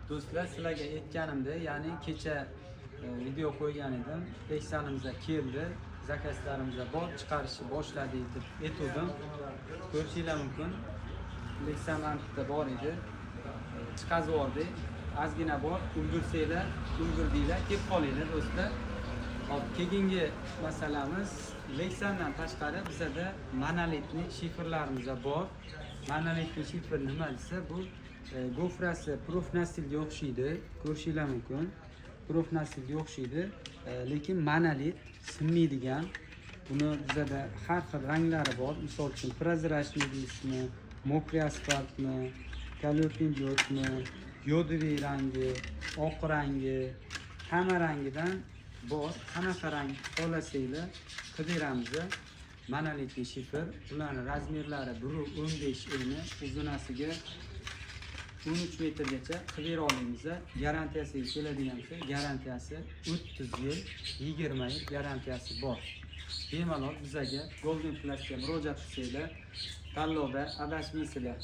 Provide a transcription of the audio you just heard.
Do'stlar, sizlarga aytganimdek, ya'ni kecha video qo'ygan edim. Lexanimizga keldi. Zakazlarimizga bor chiqarishni boshladi deb aytdim. Ko'rishinglar mumkin. Lexan bitta bor edi. Chiqazib oldik. Ozgina bor. Ulgursanglar, ulgurdinglar, kelib qolinglar do'stlar. Hop, keyingi masalamiz Lexandan tashqari bizada monolitli shifrlarimiz bor. Monolitli shifr nima desa, bu gofrasi profnasilga o'xshaydi. Ko'rishinglar mumkin. Profnasilga o'xshaydi, lekin monolit sinmaydigan. Buni bizada har xil ranglari bor. Misol uchun prozrachniy deysizmi, mokriy asfaltmi, kalotniy diodmi, yodoviy rangi, oq rangi, hamma rangidan bor. Qanaqa rang xohlasanglar qilib beramiz. Monolitli shifr. Ularning razmerlari 1.15 eni, uzunasiga 13 metrgacha qilib bera olamiz. Garantiyasiga keladigan bo'lsa, garantiyasi 30 yil, 20 yil garantiyasi bor. Bemalol bizaga Golden Flashga murojaat qilsanglar, tanlovda adashmaysizlar.